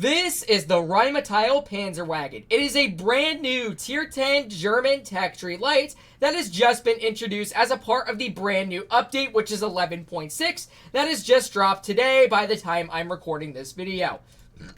This is the Rheinmetall Panzerwagen. It is a brand new Tier 10 German tech tree light that has just been introduced as a part of the brand new update, which is 11.6, that has just dropped today by the time I'm recording this video.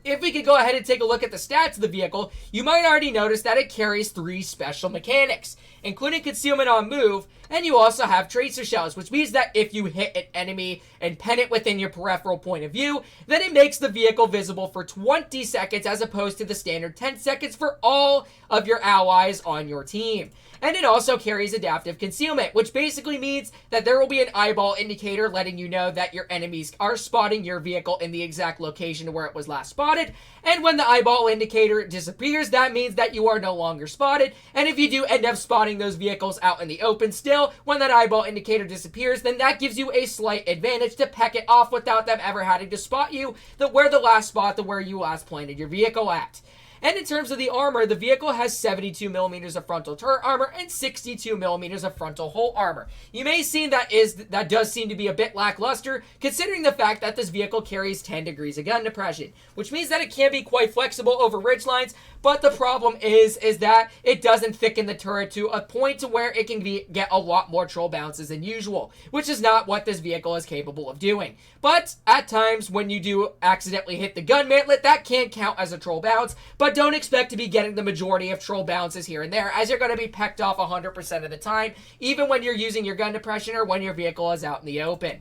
If we could go ahead and take a look at the stats of the vehicle, you might already notice that it carries 3 special mechanics, including concealment on move, and you also have tracer shells, which means that if you hit an enemy and pen it within your peripheral point of view, then it makes the vehicle visible for 20 seconds as opposed to the standard 10 seconds for all of your allies on your team. And it also carries adaptive concealment, which basically means that there will be an eyeball indicator letting you know that your enemies are spotting your vehicle in the exact location where it was last spotted. And when the eyeball indicator disappears, that means that you are no longer spotted. And if you do end up spotting those vehicles out in the open still, when that eyeball indicator disappears, then that gives you a slight advantage to peck it off without them ever having to spot you, where you last planted your vehicle at. And in terms of the armor, the vehicle has 72mm of frontal turret armor and 62mm of frontal hull armor. You may see that does seem to be a bit lackluster, considering the fact that this vehicle carries 10 degrees of gun depression, which means that it can be quite flexible over ridgelines, but the problem is that it doesn't thicken the turret to a point to where it can get a lot more troll bounces than usual, which is not what this vehicle is capable of doing. But at times, when you do accidentally hit the gun mantlet, that can count as a troll bounce, but don't expect to be getting the majority of troll bounces here and there, as you're going to be pecked off 100% of the time, even when you're using your gun depression or when your vehicle is out in the open.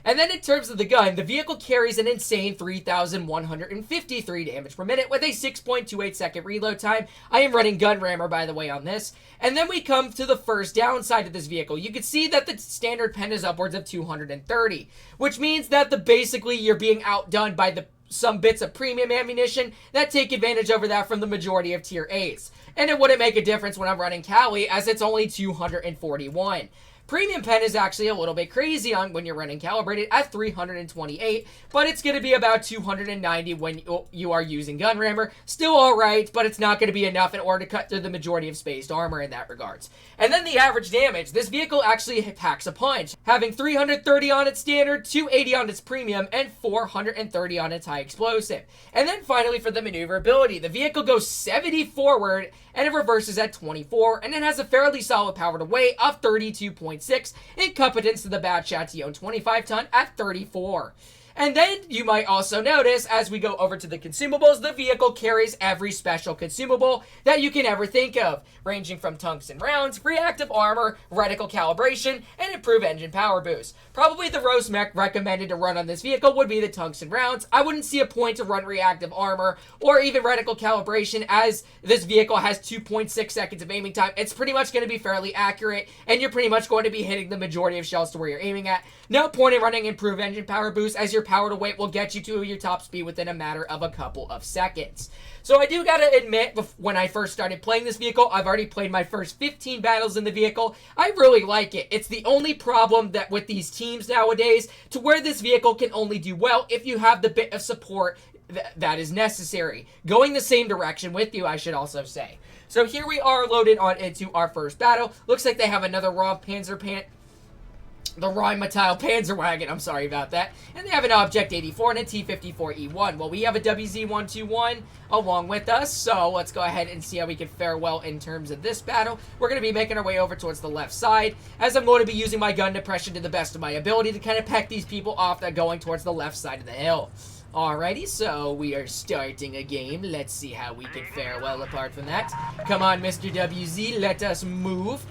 And then in terms of the gun, the vehicle carries an insane 3,153 damage per minute with a 6.28 second reload time. I am running gun rammer, by the way, on this. And then we come to the first downside of this vehicle. You can see that the standard pen is upwards of 230, which means that basically you're being outdone by some bits of premium ammunition that take advantage over that from the majority of tier 8s. And it wouldn't make a difference when I'm running Cali, as it's only 241. Premium pen is actually a little bit crazy when you're running calibrated at 328, but it's going to be about 290 when you are using gun rammer. Still alright, but it's not going to be enough in order to cut through the majority of spaced armor in that regards. And then the average damage. This vehicle actually packs a punch, having 330 on its standard, 280 on its premium, and 430 on its high explosive. And then finally for the maneuverability, the vehicle goes 70 forward and it reverses at 24, and it has a fairly solid power to weight of 32.6 and competence to the Bat Chatillon 25 ton at 34. And then you might also notice, as we go over to the consumables, the vehicle carries every special consumable that you can ever think of, ranging from tungsten rounds, reactive armor, reticle calibration, and improved engine power boost. Probably the most recommended to run on this vehicle would be the tungsten rounds. I wouldn't see a point to run reactive armor or even reticle calibration, as this vehicle has 2.6 seconds of aiming time. It's pretty much going to be fairly accurate, and you're pretty much going to be hitting the majority of shells to where you're aiming at. No point in running improved engine power boost, as your power to weight will get you to your top speed within a matter of a couple of seconds. So I do gotta admit, when I first started playing this vehicle, I've already played my first 15 battles in the vehicle. I really like it. It's the only problem that with these teams nowadays, to where this vehicle can only do well if you have the bit of support that is necessary. Going the same direction with you, I should also say. So here we are loaded on into our first battle. Looks like they have another the Rheinmetall Panzerwagen, I'm sorry about that. And they have an Object 84 and a T-54E1. Well, we have a WZ-121 along with us, so let's go ahead and see how we can fare well in terms of this battle. We're going to be making our way over towards the left side, as I'm going to be using my gun depression to the best of my ability to kind of peck these people off that are going towards the left side of the hill. Alrighty, so we are starting a game. Let's see how we can fare well apart from that. Come on, Mr. WZ, let us move.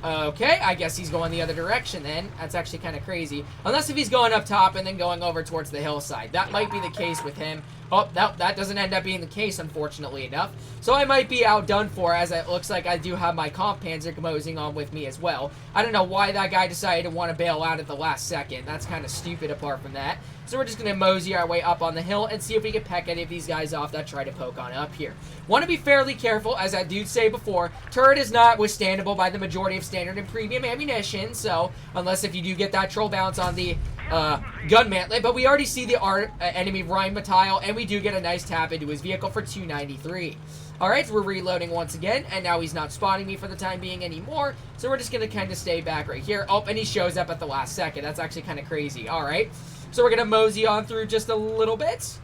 Okay, I guess he's going the other direction then. That's actually kind of crazy. Unless if he's going up top and then going over towards the hillside. That might be the case with him. Oh, that doesn't end up being the case, unfortunately enough. So I might be outdone for, as it looks like I do have my comp panzer moseying on with me as well. I don't know why that guy decided to want to bail out at the last second. That's kind of stupid apart from that. So we're just going to mosey our way up on the hill and see if we can peck any of these guys off that try to poke on up here. Want to be fairly careful, as I did say before, turret is not withstandable by the majority of standard and premium ammunition, so unless if you do get that troll bounce on the gun mantlet, but we already see the enemy Rheinmetall, and we do get a nice tap into his vehicle for 293. Alright, we're reloading once again, and now he's not spotting me for the time being anymore, so we're just going to kind of stay back right here. Oh, and he shows up at the last second. That's actually kind of crazy. Alright. So we're going to mosey on through just a little bit.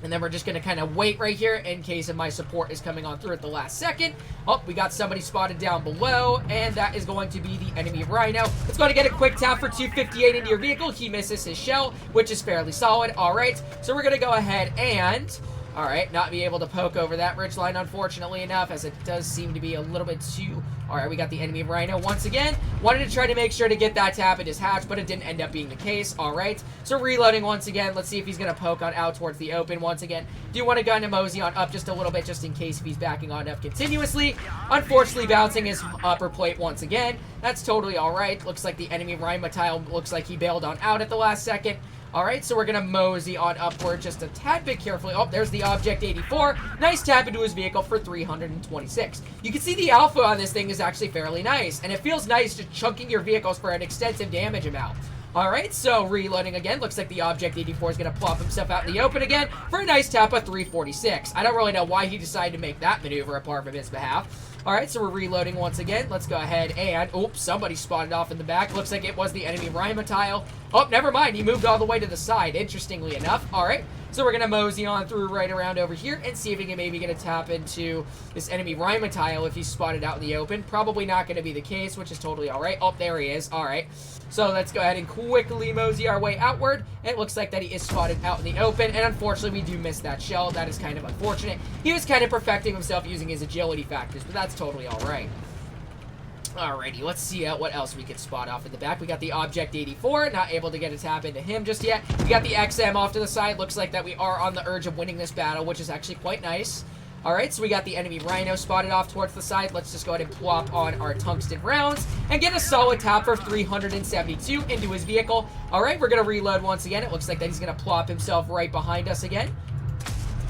And then we're just going to kind of wait right here in case of my support is coming on through at the last second. Oh, we got somebody spotted down below, and that is going to be the enemy Rhino. It's going to get a quick tap for 258 into your vehicle. He misses his shell, which is fairly solid. All right, so we're going to go ahead and... all right, not be able to poke over that ridge line, unfortunately enough, as it does seem to be a little bit too... all right, we got the enemy Rhino once again. Wanted to try to make sure to get that tap in his hatch, but it didn't end up being the case. All right, so reloading once again. Let's see if he's going to poke on out towards the open once again. Do want to kind of mosey on up just a little bit, just in case if he's backing on up continuously. Unfortunately, bouncing his upper plate once again. That's totally all right. Looks like the enemy Rhino tile looks like he bailed on out at the last second. All right, so we're going to mosey on upward just a tad bit carefully. Oh, there's the Object 84. Nice tap into his vehicle for 326. You can see the alpha on this thing is actually fairly nice, and it feels nice just chunking your vehicles for an extensive damage amount. All right, so reloading again. Looks like the Object 84 is going to plop himself out in the open again for a nice tap of 346. I don't really know why he decided to make that maneuver apart from his behalf. All right, so we're reloading once again. Let's go ahead and... oops, somebody spotted off in the back. Looks like it was the enemy Rhino tile. Oh, never mind. He moved all the way to the side, interestingly enough. All right, so we're going to mosey on through right around over here and see if we can maybe get a tap into this enemy Rhino tile if he's spotted out in the open. Probably not going to be the case, which is totally all right. Oh, there he is. All right. So let's go ahead and quickly mosey our way outward. It looks like that he is spotted out in the open, and unfortunately, we do miss that shell. That is kind of unfortunate. He was kind of perfecting himself using his agility factors, but that's totally all right. Alrighty, let's see what else we can spot off in the back. We got the Object 84, not able to get a tap into him just yet. We got the XM off to the side. Looks like that we are on the urge of winning this battle, which is actually quite nice. Alright, so we got the enemy Rhino spotted off towards the side. Let's just go ahead and plop on our tungsten rounds and get a solid tap for 372 into his vehicle. Alright, we're going to reload once again. It looks like that he's going to plop himself right behind us again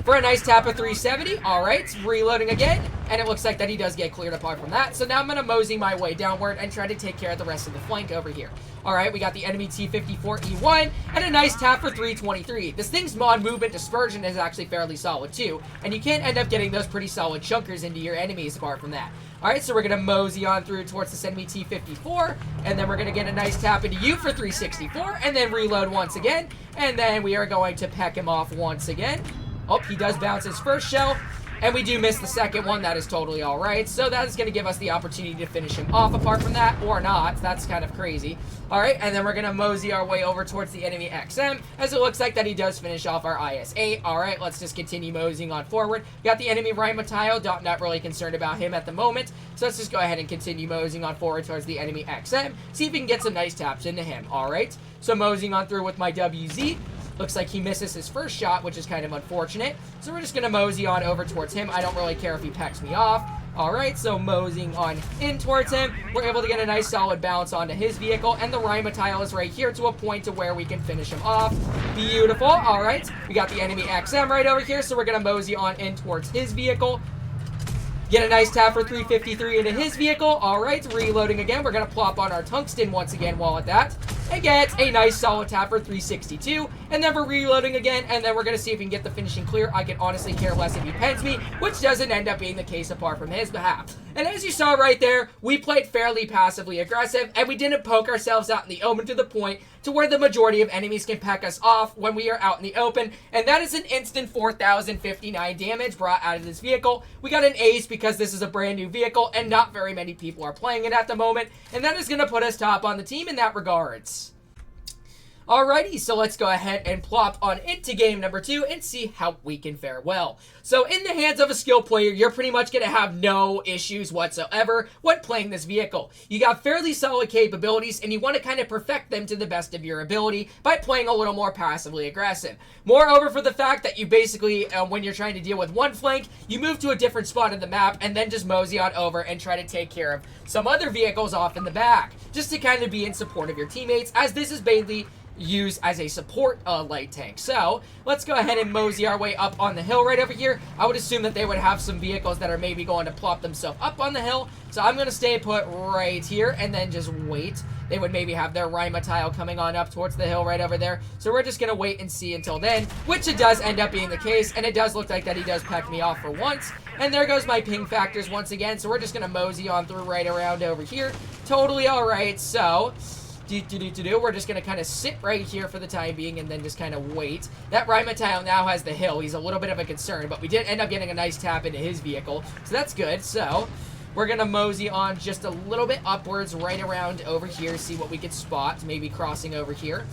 for a nice tap of 370. Alright, reloading again, and it looks like that he does get cleared apart from that. So now I'm going to mosey my way downward and try to take care of the rest of the flank over here. Alright, we got the enemy T-54E1 and a nice tap for 323. This thing's mod movement dispersion is actually fairly solid too, and you can end up getting those pretty solid chunkers into your enemies apart from that. Alright, so we're going to mosey on through towards this enemy T-54, and then we're going to get a nice tap into you for 364, and then reload once again, and then we are going to peck him off once again. Oh, he does bounce his first shell, and we do miss the second one. That is totally all right. So that is going to give us the opportunity to finish him off apart from that, or not. That's kind of crazy. All right, and then we're going to mosey our way over towards the enemy XM, as it looks like that he does finish off our IS-8. All right, let's just continue moseying on forward. We got the enemy Rhino tile. Not really concerned about him at the moment. So let's just go ahead and continue moseying on forward towards the enemy XM. See if we can get some nice taps into him. All right, so moseying on through with my WZ. Looks like he misses his first shot, which is kind of unfortunate. So we're just going to mosey on over towards him. I don't really care if he pecks me off. Alright, so moseying on in towards him. We're able to get a nice solid bounce onto his vehicle. And the Rhino tile is right here to a point to where we can finish him off. Beautiful. Alright, we got the enemy XM right over here. So we're going to mosey on in towards his vehicle. Get a nice tap for 353 into his vehicle. Alright, reloading again. We're going to plop on our tungsten once again while at that. And get a nice solid tap for 362. And then we're reloading again. And then we're going to see if we can get the finishing clear. I can honestly care less if he pens me, which doesn't end up being the case apart from his behalf. And as you saw right there, we played fairly passively aggressive, and we didn't poke ourselves out in the open to the point to where the majority of enemies can peck us off when we are out in the open. And that is an instant 4,059 damage brought out of this vehicle. We got an ace because this is a brand new vehicle, and not very many people are playing it at the moment. And that is going to put us top on the team in that regards. Alrighty, so let's go ahead and plop on into game number 2 and see how we can fare well. So in the hands of a skilled player, you're pretty much going to have no issues whatsoever when playing this vehicle. You got fairly solid capabilities, and you want to kind of perfect them to the best of your ability by playing a little more passively aggressive. Moreover, for the fact that you basically, when you're trying to deal with one flank, you move to a different spot in the map and then just mosey on over and try to take care of some other vehicles off in the back, just to kind of be in support of your teammates, as this is mainly used as a support light tank. So let's go ahead and mosey our way up on the hill right over here. I would assume that they would have some vehicles that are maybe going to plop themselves up on the hill. So I'm going to stay put right here and then just wait. They would maybe have their Rhino tile coming on up towards the hill right over there. So we're just going to wait and see until then, which it does end up being the case. And it does look like that he does peck me off for once. And there goes my ping factors once again. So we're just going to mosey on through right around over here. Totally all right. So We're just going to kind of sit right here for the time being and then just kind of wait. That Rhymotile now has the hill. He's a little bit of a concern, but we did end up getting a nice tap into his vehicle, so that's good. So we're going to mosey on just a little bit upwards right around over here, see what we can spot, maybe crossing over here.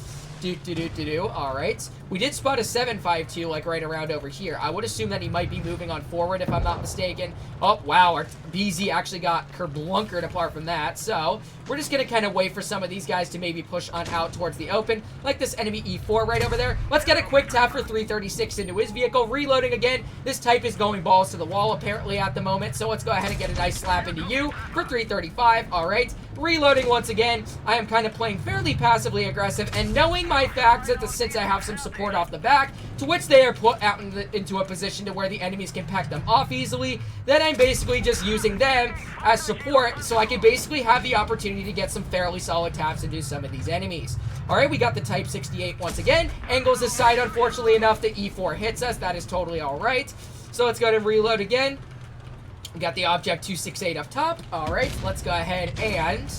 All right. We did spot a 752, like, right around over here. I would assume that he might be moving on forward, if I'm not mistaken. Oh, wow. Our BZ actually got kerblunkered apart from that. So we're just going to kind of wait for some of these guys to maybe push on out towards the open, like this enemy E4 right over there. Let's get a quick tap for 336 into his vehicle. Reloading again. This type is going balls to the wall, apparently, at the moment. So let's go ahead and get a nice slap into you for 335. All right. Reloading once again. I am kind of playing fairly passively aggressive, and knowing my facts that since I have some support off the back, to which they are put out into a position to where the enemies can pack them off easily, then I'm basically just using them as support so I can basically have the opportunity to get some fairly solid taps into some of these enemies. Alright, we got the Type 68 once again. Angles aside, unfortunately enough, the E4 hits us. That is totally alright. So let's go ahead and reload again. We got the Object 268 up top. Alright, let's go ahead and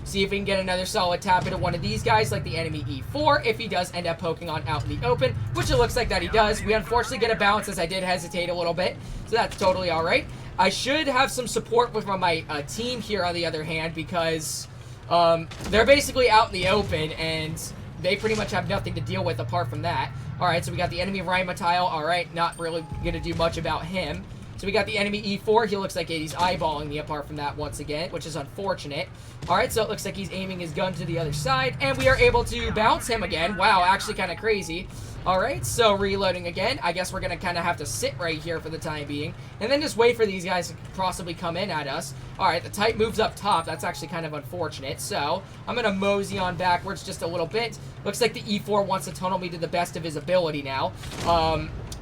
see if we can get another solid tap into one of these guys, like the enemy E4, if he does end up poking on out in the open, which it looks like that he does. We unfortunately get a bounce, as I did hesitate a little bit, so that's totally alright. I should have some support with my team here, on the other hand, because they're basically out in the open, and they pretty much have nothing to deal with apart from that. Alright, so we got the enemy Rhymotile. Alright, not really going to do much about him. So we got the enemy E4. He looks like he's eyeballing me apart from that once again, which is unfortunate. Alright, so it looks like he's aiming his gun to the other side, and we are able to bounce him again. Wow, actually kind of crazy. Alright, so reloading again. I guess we're going to kind of have to sit right here for the time being, and then just wait for these guys to possibly come in at us. Alright, the Type moves up top. That's actually kind of unfortunate, so I'm going to mosey on backwards just a little bit. Looks like the E4 wants to tunnel me to the best of his ability now.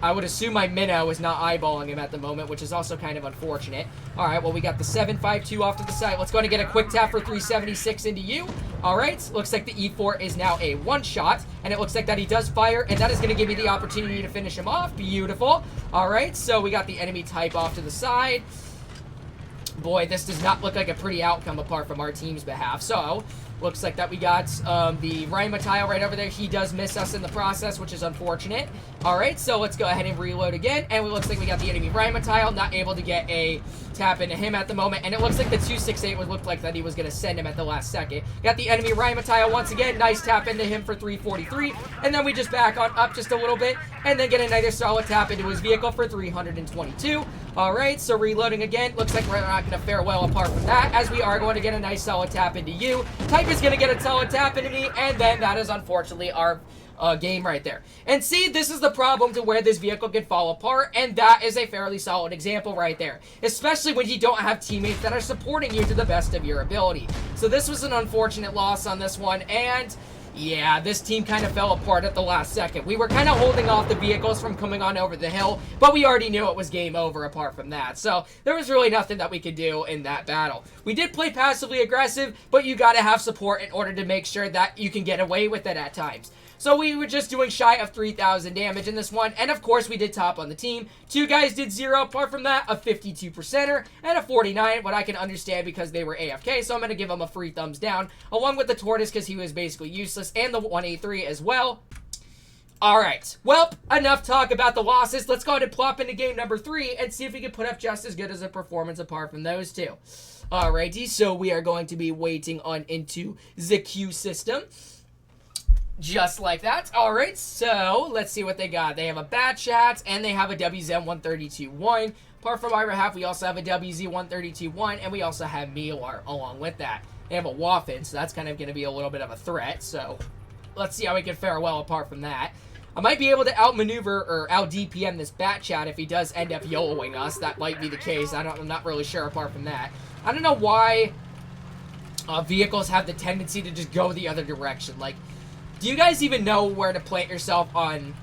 I would assume my Minnow is not eyeballing him at the moment, which is also kind of unfortunate. Alright, well, we got the 752 off to the side. Let's go ahead and get a quick tap for 376 into you. Alright, looks like the E4 is now a one-shot, and it looks like that he does fire, and that is going to give me the opportunity to finish him off. Beautiful. Alright, so we got the enemy Type off to the side. Boy, this does not look like a pretty outcome apart from our team's behalf. So, looks like that we got the Rhymotile right over there. He does miss us in the process, which is unfortunate. Alright, so let's go ahead and reload again. And it looks like we got the enemy Rhymotile, not able to get a tap into him at the moment. And it looks like the 268 would look like that he was going to send him at the last second. Got the enemy Rhymotile once again. Nice tap into him for 343. And then we just back on up just a little bit, and then get another solid tap into his vehicle for 322. Alright, so reloading again. Looks like we're not going to fare well apart from that, as we are going to get a nice solid tap into you. Type is going to get a solid tap into me, and then that is unfortunately our game right there. And see, this is the problem to where this vehicle can fall apart, and that is a fairly solid example right there. Especially when you don't have teammates that are supporting you to the best of your ability. So this was an unfortunate loss on this one, and yeah, this team kind of fell apart at the last second. We were kind of holding off the vehicles from coming on over the hill, but we already knew it was game over apart from that. So there was really nothing that we could do in that battle. We did play passively aggressive, but you got to have support in order to make sure that you can get away with it at times. So we were just doing shy of 3,000 damage in this one, and of course we did top on the team. Two guys did 0, apart from that, a 52%er and a 49, what I can understand because they were AFK, so I'm going to give them a free thumbs down, along with the Tortoise because he was basically useless, and the 183 as well. Alright, well, enough talk about the losses. Let's go ahead and plop into game number 3 and see if we can put up just as good as a performance apart from those two. Alrighty, so we are going to be waiting on into the queue system. Just like that. Alright, so let's see what they got. They have a Bat Chat, and they have a WZ-132-1. Apart from our half, we also have a WZ-132-1, and we also have Mealar along with that. They have a Waffen, so that's kind of going to be a little bit of a threat, so let's see how we can fare well apart from that. I might be able to outmaneuver or out-DPM this Bat Chat if he does end up YOLOing us. That might be the case. I'm not really sure apart from that. I don't know why vehicles have the tendency to just go the other direction. Like, do you guys even know where to plant yourself on,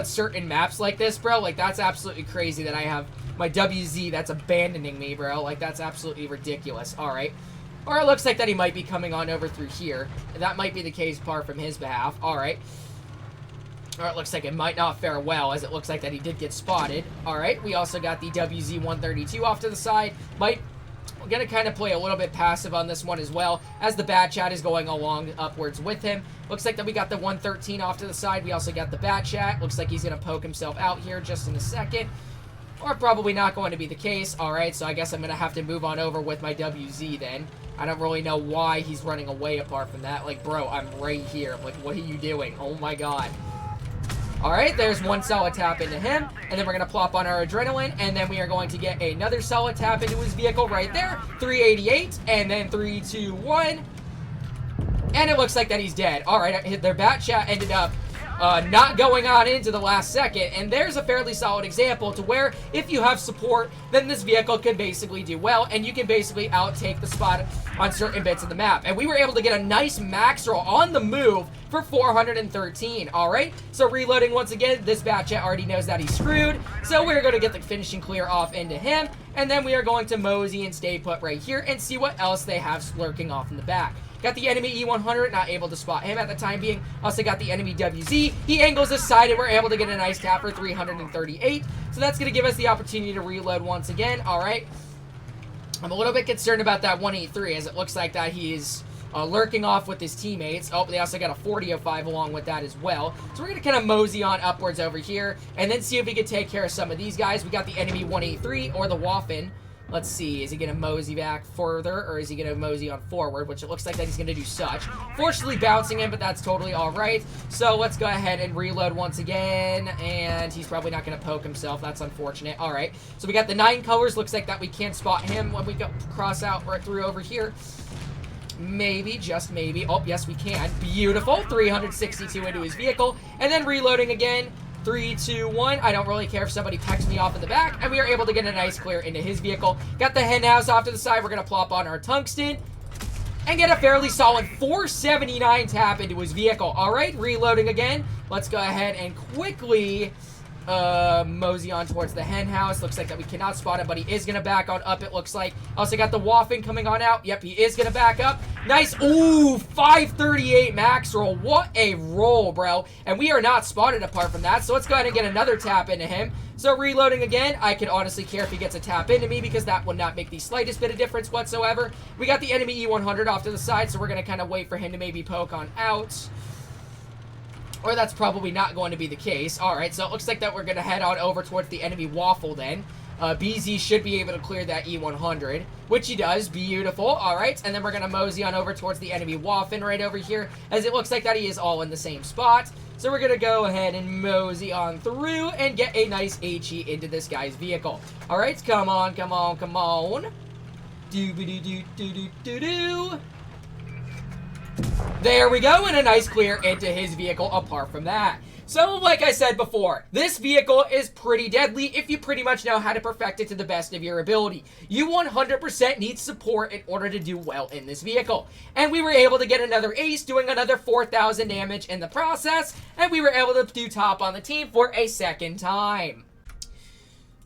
certain maps like this, bro? Like, that's absolutely crazy that I have my WZ that's abandoning me, bro. Like, that's absolutely ridiculous. Alright. Or it looks like that he might be coming on over through here. That might be the case apart from his behalf. Alright. Or it looks like it might not fare well, as it looks like that he did get spotted. Alright, we also got the WZ-132 off to the side. Might We're going to kind of play a little bit passive on this one as well, as the Bat Chat is going along upwards with him. Looks like that we got the 113 off to the side. We also got the Bat Chat. Looks like he's going to poke himself out here just in a second. Or probably not going to be the case. Alright, so I guess I'm going to have to move on over with my WZ then. I don't really know why he's running away apart from that. Like, bro, I'm right here. Like, what are you doing? Oh my god. Alright, there's one solid tap into him, and then we're going to plop on our adrenaline, and then we are going to get another solid tap into his vehicle right there. 388, and then 3, 2, 1. And it looks like that he's dead. Alright, their Bat Chat ended up not going on into the last second, and there's a fairly solid example to where if you have support, then this vehicle can basically do well, and you can basically outtake the spot on certain bits of the map. And we were able to get a nice max roll on the move for 413. Alright, so reloading once again, this Bat Chat already knows that he's screwed, so we're going to get the finishing clear off into him, and then we are going to mosey and stay put right here and see what else they have lurking off in the back. Got the enemy E100, not able to spot him at the time being. Also got the enemy WZ. He angles aside, and we're able to get a nice tap for 338. So that's going to give us the opportunity to reload once again. All right. I'm a little bit concerned about that 183, as it looks like that he's lurking off with his teammates. Oh, they also got a 40-05 along with that as well. So we're going to kind of mosey on upwards over here, and then see if we can take care of some of these guys. We got the enemy 183, or the Waffen. Let's see, is he going to mosey back further, or is he going to mosey on forward, which it looks like that he's going to do such. Fortunately bouncing him, but that's totally alright. So let's go ahead and reload once again, and he's probably not going to poke himself. That's unfortunate. Alright, so we got the 9 colors. Looks like that we can't spot him when we go cross out right through over here. Maybe, just maybe. Oh, yes, we can. Beautiful. 362 into his vehicle, and then reloading again. 3, 2, 1. I don't really care if somebody pecks me off in the back. And we are able to get a nice clear into his vehicle. Got the hen house off to the side. We're going to plop on our tungsten and get a fairly solid 479 tap into his vehicle. All right, reloading again. Let's go ahead and quickly mosey on towards the hen house. Looks like that we cannot spot him, but he is going to back on up, it looks like. Also got the Waffen coming on out. Yep, he is going to back up. Nice. Ooh, 538 max roll. What a roll, bro. And we are not spotted apart from that, so let's go ahead and get another tap into him. So reloading again. I could honestly care if he gets a tap into me, because that would not make the slightest bit of difference whatsoever. We got the enemy E100 off to the side, so we're going to kind of wait for him to maybe poke on out. Or that's probably not going to be the case. Alright, so it looks like that we're going to head on over towards the enemy Waffle then. BZ should be able to clear that E100, which he does. Beautiful. Alright, and then we're going to mosey on over towards the enemy Waffen right over here, as it looks like that he is all in the same spot. So we're going to go ahead and mosey on through and get a nice HE into this guy's vehicle. Alright, come on, come on, come on. Do-ba-do-do-do-do-do-do. There we go, and a nice clear into his vehicle apart from that. So, like I said before, this vehicle is pretty deadly if you pretty much know how to perfect it to the best of your ability. You 100% need support in order to do well in this vehicle. And we were able to get another ace, doing another 4,000 damage in the process, and we were able to do top on the team for a second time.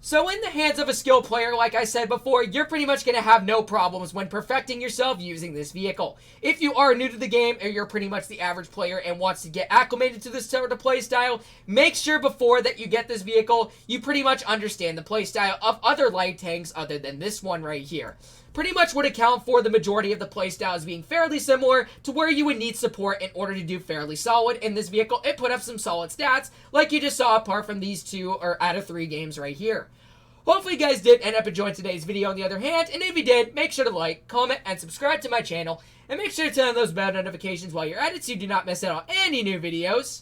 So in the hands of a skilled player, like I said before, you're pretty much going to have no problems when perfecting yourself using this vehicle. If you are new to the game, or you're pretty much the average player and wants to get acclimated to this sort of playstyle, make sure before that you get this vehicle, you pretty much understand the playstyle of other light tanks other than this one right here. Pretty much would account for the majority of the playstyles being fairly similar to where you would need support in order to do fairly solid in this vehicle and put up some solid stats like you just saw apart from these 2 or out of 3 games right here. Hopefully you guys did end up enjoying today's video on the other hand, and if you did, make sure to like, comment, and subscribe to my channel, and make sure to turn on those bell notifications while you're at it so you do not miss out on any new videos.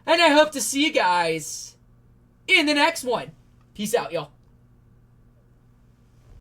And I hope to see you guys in the next one. Peace out, y'all.